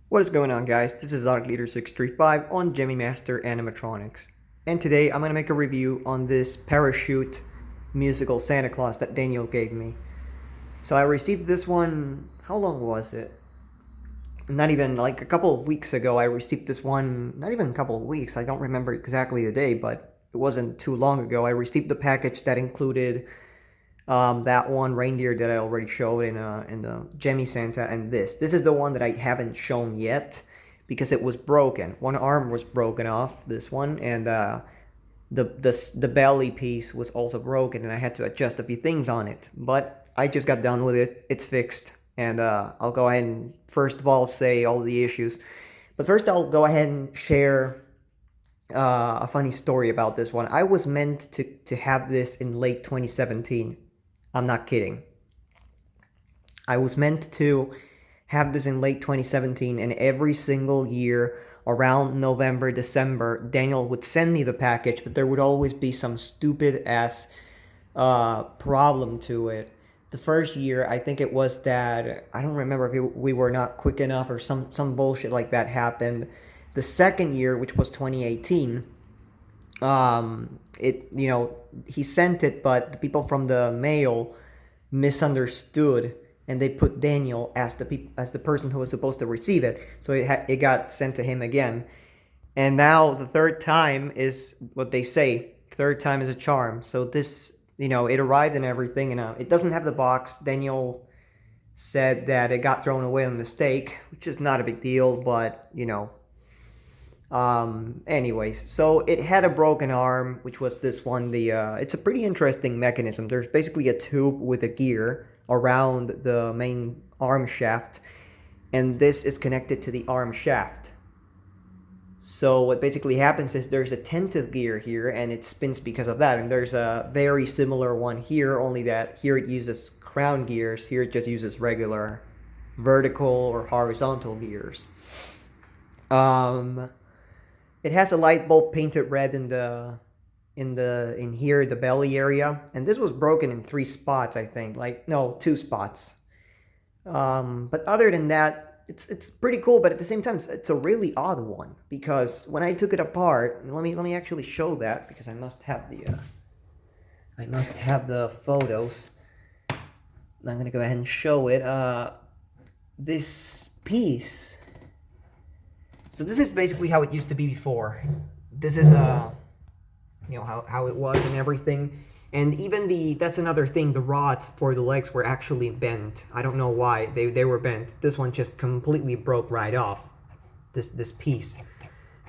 What is going on, guys? This is Dark Leader 635 on Gemmy Master Animatronics. And today I'm going to make a review on this parachute musical Santa Claus that Daniel gave me. So I received this one, how long was it? Not even like a couple of weeks ago. I received this one, not even a couple of weeks. I don't remember exactly the day, but it wasn't too long ago. I received the package that included that one reindeer that I already showed in the Gemmy Santa, and this is the one that I haven't shown yet because it was broken. One arm was broken off, this one, and the belly piece was also broken, and I had to adjust a few things on it. But I just got done with it. It's fixed, and I'll go ahead and first of all say all the issues. But first, I'll go ahead and share a funny story about this one. I was meant to have this in late 2017. I'm not kidding. I was meant to have this in late 2017, and every single year around November, December, Daniel would send me the package, but there would always be some stupid ass problem to it. The first year, I think it was that, I don't remember if we were not quick enough or some bullshit like that happened. The second year, which was 2018, he sent it, but the people from the mail misunderstood, and they put Daniel as the person who was supposed to receive it, so it got sent to him again. And now the third time is what they say, third time is a charm. So this, it arrived and everything, and it doesn't have the box. Daniel said that it got thrown away on mistake, which is not a big deal, but anyways, so it had a broken arm, which was this one. It's a pretty interesting mechanism. There's basically a tube with a gear around the main arm shaft, and this is connected to the arm shaft. So what basically happens is there's a 10th gear here, and it spins because of that. And there's a very similar one here, only that here it uses crown gears. Here it just uses regular vertical or horizontal gears. It has a light bulb painted red in here, the belly area, and this was broken in 3 spots, I think. Like, no, 2 spots. But other than that, it's pretty cool. But at the same time, it's a really odd one, because when I took it apart, let me actually show that, because I must have the photos. I'm gonna go ahead and show it. This piece. So this is basically how it used to be before. This is how it was and everything. And even that's another thing, the rods for the legs were actually bent. I don't know why they were bent. This one just completely broke right off, this piece.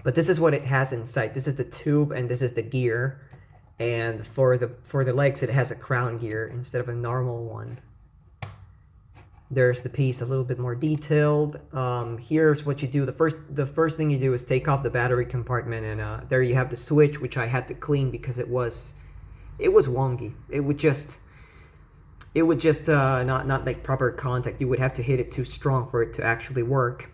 But this is what it has inside. This is the tube, and this is the gear. And for the legs, it has a crown gear instead of a normal one. There's the piece a little bit more detailed. Here's what you do. The first thing you do is take off the battery compartment, and there you have the switch, which I had to clean because it was wonky. It would just not make proper contact. You would have to hit it too strong for it to actually work.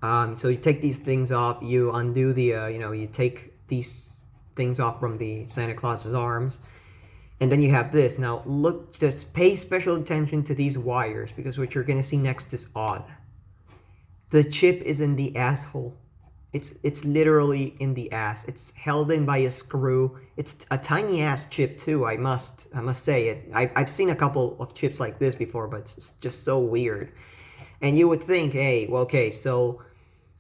So you take these things off. You undo you take these things off from the Santa Claus's arms. And then you have this. Now look, just pay special attention to these wires, because what you're gonna see next is odd. The chip is in the asshole. It's literally in the ass. It's held in by a screw. It's a tiny ass chip too. I must say it. I've seen a couple of chips like this before, but it's just so weird. And you would think, hey, well, okay, so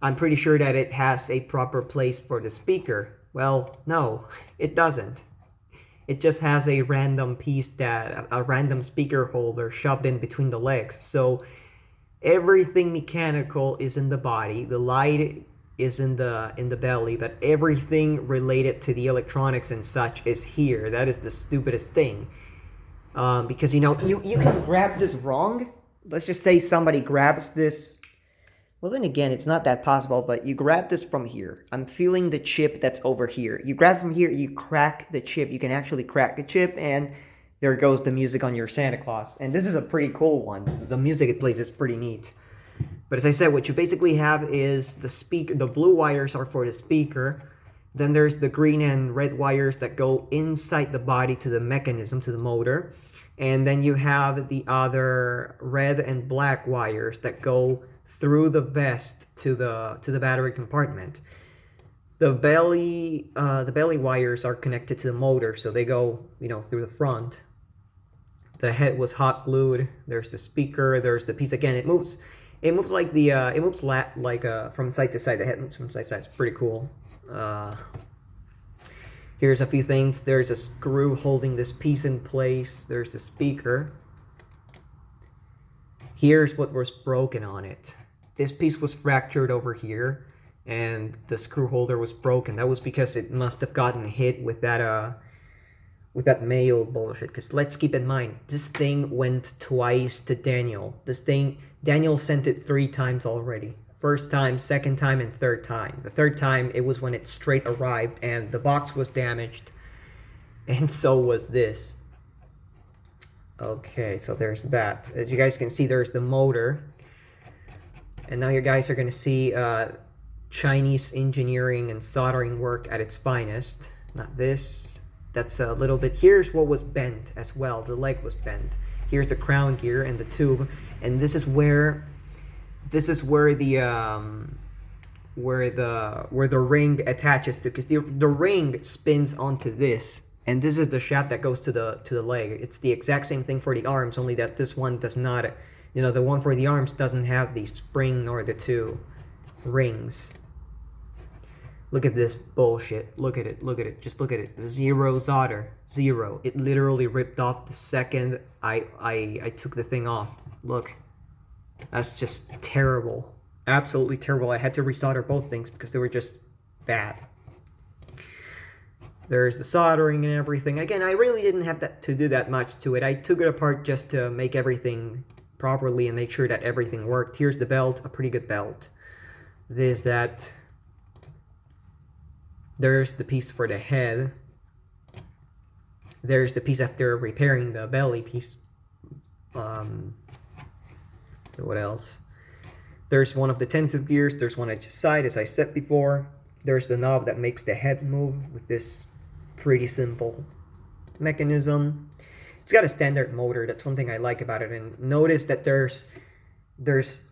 I'm pretty sure that it has a proper place for the speaker. Well, no, it doesn't. It just has a random piece, a random speaker holder shoved in between the legs. So everything mechanical is in the body. The light is in the belly, but everything related to the electronics and such is here. That is the stupidest thing. Because you can grab this wrong. Let's just say somebody grabs this. Well, then again, it's not that possible, but you grab this from here. I'm feeling the chip that's over here. You grab from here, you crack the chip. You can actually crack the chip, and there goes the music on your Santa Claus. And this is a pretty cool one. The music it plays is pretty neat. But as I said, what you basically have is the speaker. The blue wires are for the speaker. Then there's the green and red wires that go inside the body to the mechanism, to the motor. And then you have the other red and black wires that go through the vest to the battery compartment. The belly wires are connected to the motor, so they go, you know, through the front. The head was hot glued. There's the speaker. There's the piece. Again, it moves. It moves like the. It moves from side to side. The head moves from side to side. It's pretty cool. Here's a few things. There's a screw holding this piece in place. There's the speaker. Here's what was broken on it. This piece was fractured over here, and the screw holder was broken. That was because it must have gotten hit with that mail bullshit. Because let's keep in mind, this thing went twice to Daniel. Daniel sent it 3 times already. First time, second time, and third time. The third time, it was when it straight arrived, and the box was damaged, and so was this. Okay, so there's that. As you guys can see, there's the motor. And now you guys are going to see Chinese engineering and soldering work at its finest. Not this. That's a little bit. Here's what was bent as well. The leg was bent. Here's the crown gear and the tube. And this is where the ring attaches to, because the ring spins onto this, and this is the shaft that goes to the leg. It's the exact same thing for the arms, only that this one does not, you know, the one for the arms doesn't have the spring nor the 2 rings. Look at this bullshit. Look at it. Look at it. Just look at it. 0 solder. 0. It literally ripped off the second I took the thing off. Look. That's just terrible. Absolutely terrible. I had to resolder both things because they were just bad. There's the soldering and everything. Again, I really didn't have to do that much to it. I took it apart just to make everything properly and make sure that everything worked. Here's the belt. A pretty good belt. There's that. There's the piece for the head. There's the piece after repairing the belly piece. What else? There's one of the 10-tooth gears. There's one at each side, as I said before. There's the knob that makes the head move with this pretty simple mechanism. It's got a standard motor. That's one thing I like about it. And notice that there's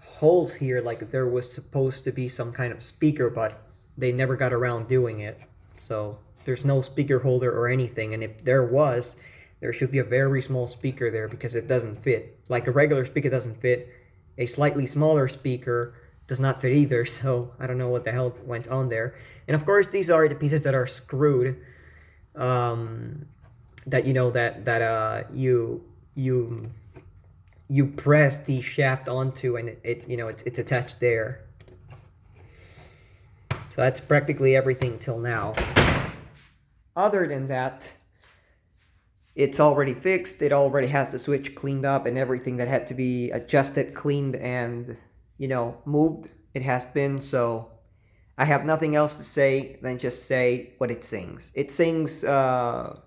holes here, like there was supposed to be some kind of speaker, but they never got around doing it. So there's no speaker holder or anything. And if there was, there should be a very small speaker there because it doesn't fit. Like a regular speaker doesn't fit. A slightly smaller speaker does not fit either, so I don't know what the hell went on there. And of course, these are the pieces that are screwed. That, you know, that you press the shaft onto, and it you know, it's attached there. So that's practically everything till now. Other than that, it's already fixed. It already has the switch cleaned up, and everything that had to be adjusted, cleaned, and, you know, moved, it has been. So I have nothing else to say than just say what it sings. It sings, I'm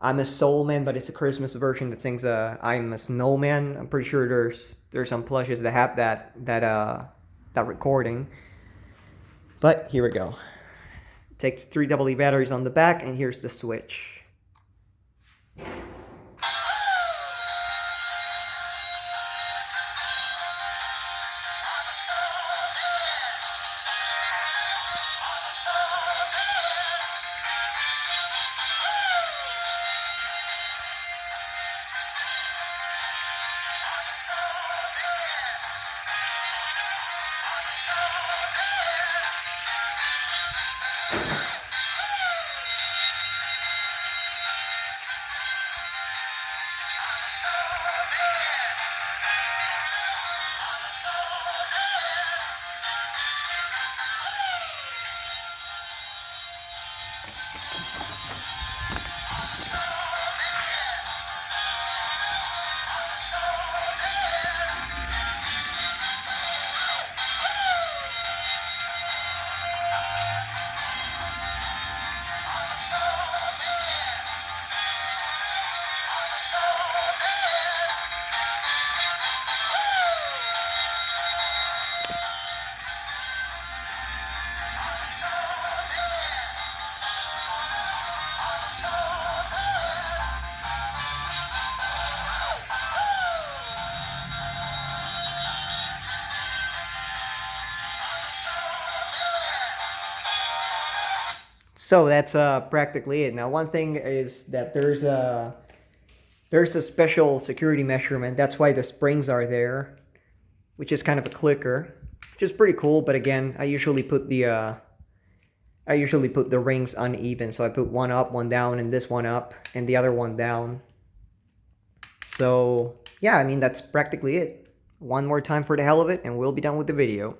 a soul man, but it's a Christmas version that sings, I'm a snowman. I'm pretty sure there's some plushes that have that recording. But here we go. It takes 3 AA batteries on the back, and here's the switch. So that's practically it. Now one thing is that there's a special security measurement. That's why the springs are there, which is kind of a clicker, which is pretty cool. But again, I usually put the rings uneven. So I put one up, one down, and this one up, and the other one down. So yeah, I mean, that's practically it. One more time for the hell of it, and we'll be done with the video.